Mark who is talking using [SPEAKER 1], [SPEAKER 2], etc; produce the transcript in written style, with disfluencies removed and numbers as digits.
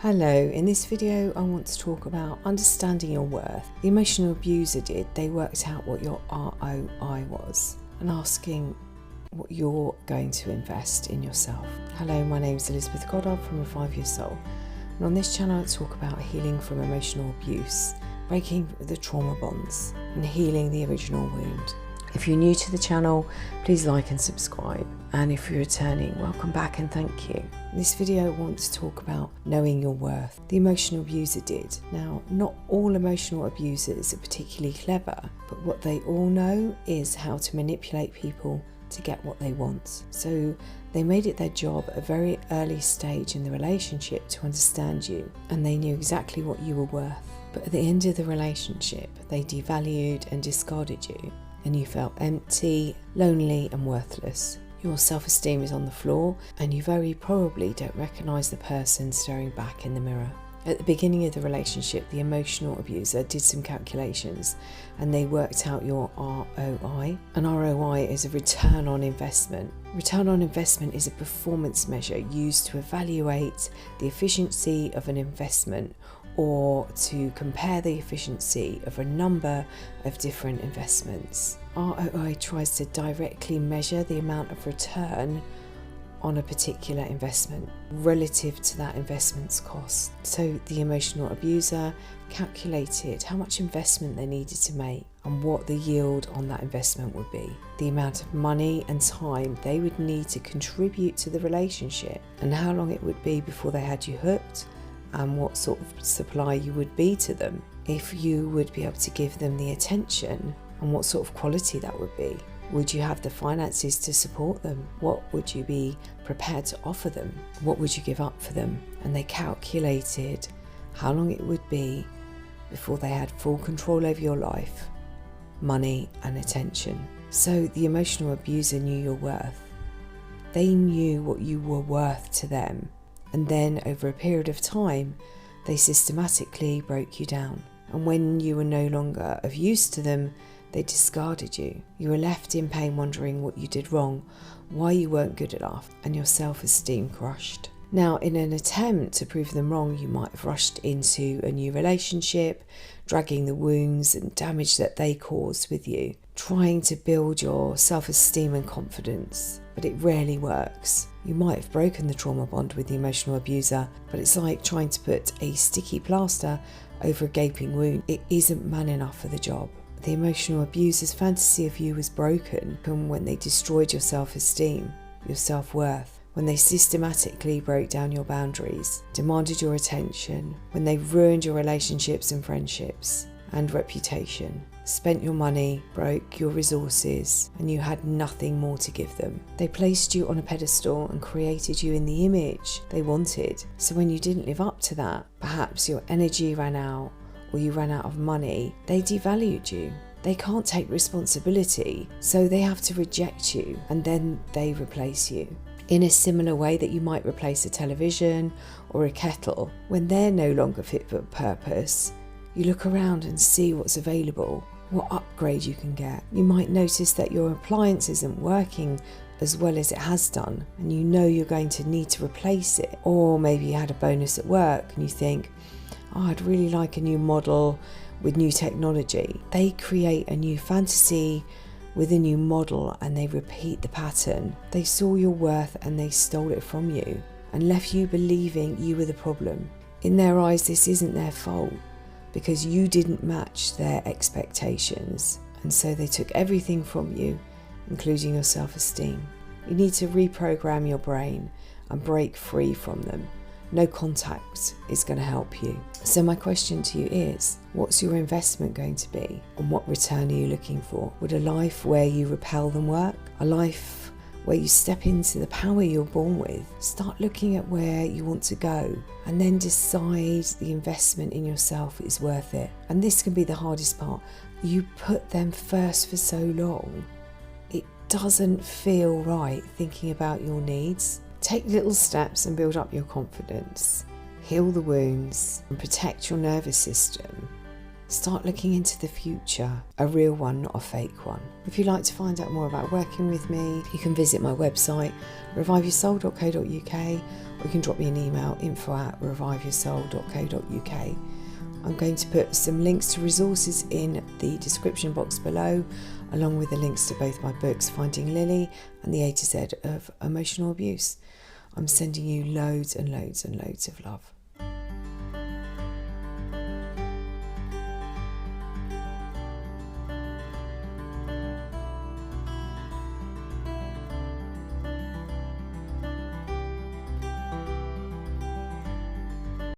[SPEAKER 1] Hello, in this video I want to talk about understanding your worth. The emotional abuser they worked out what your ROI was and asking what you're going to invest in yourself. Hello, my name is Elizabeth Goddard from Revive Your Soul, and on this channel I talk about healing from emotional abuse, breaking the trauma bonds and healing the original wound. If you're new to the channel, please like and subscribe, and if you're returning, welcome back and thank you. In this video I want to talk about knowing your worth. The emotional abuser did. Now, not all emotional abusers are particularly clever, but what they all know is how to manipulate people to get what they want. So they made it their job at a very early stage in the relationship to understand you, and they knew exactly what you were worth. But at the end of the relationship, they devalued and discarded you, and you felt empty, lonely and worthless. Your self-esteem is on the floor, and you very probably don't recognise the person staring back in the mirror. At the beginning of the relationship, the emotional abuser did some calculations and they worked out your ROI. An ROI is a return on investment. Return on investment is a performance measure used to evaluate the efficiency of an investment or to compare the efficiency of a number of different investments. ROI tries to directly measure the amount of return on a particular investment relative to that investment's cost. So the emotional abuser calculated how much investment they needed to make and what the yield on that investment would be, the amount of money and time they would need to contribute to the relationship, and how long it would be before they had you hooked, and what sort of supply you would be to them, if you would be able to give them the attention, and what sort of quality that would be. Would you have the finances to support them? What would you be prepared to offer them? What would you give up for them? And they calculated how long it would be before they had full control over your life, money and attention. So the emotional abuser knew your worth. They knew what you were worth to them. And then over a period of time, they systematically broke you down. And when you were no longer of use to them, they discarded you. You were left in pain wondering what you did wrong, why you weren't good enough, and your self-esteem crushed. Now, in an attempt to prove them wrong, you might have rushed into a new relationship, dragging the wounds and damage that they caused with you, trying to build your self-esteem and confidence. But it rarely works. You might have broken the trauma bond with the emotional abuser, but it's like trying to put a sticky plaster over a gaping wound. It isn't man enough for the job. The emotional abuser's fantasy of you was broken when they destroyed your self-esteem, your self-worth, when they systematically broke down your boundaries, demanded your attention, when they ruined your relationships and friendships and reputation, spent your money, broke your resources, and you had nothing more to give them. They placed you on a pedestal and created you in the image they wanted. So when you didn't live up to that, perhaps your energy ran out, or you ran out of money, they devalued you. They can't take responsibility, so they have to reject you, and then they replace you. In a similar way that you might replace a television or a kettle, when they're no longer fit for purpose, you look around and see what's available, what upgrade you can get. You might notice that your appliance isn't working as well as it has done, and you know you're going to need to replace it. Or maybe you had a bonus at work and you think, oh, I'd really like a new model with new technology. They create a new fantasy with a new model and they repeat the pattern. They saw your worth and they stole it from you and left you believing you were the problem. In their eyes, this isn't their fault because you didn't match their expectations. And so they took everything from you, including your self-esteem. You need to reprogram your brain and break free from them. No contact is going to help you. So my question to you is, what's your investment going to be? And what return are you looking for? Would a life where you repel them work? A life where you step into the power you're born with? Start looking at where you want to go and then decide the investment in yourself is worth it. And this can be the hardest part. You put them first for so long. It doesn't feel right thinking about your needs. Take little steps and build up your confidence. Heal the wounds and protect your nervous system Start looking into the future, a real one, not a fake one. If you'd like to find out more about working with me, you can visit my website, reviveyoursoul.co.uk, or you can drop me an email, info@reviveyoursoul.co.uk. I'm going to put some links to resources in the description box below, along with the links to both my books, Finding Lily and the A to Z of Emotional Abuse. I'm sending you loads and loads and loads of love.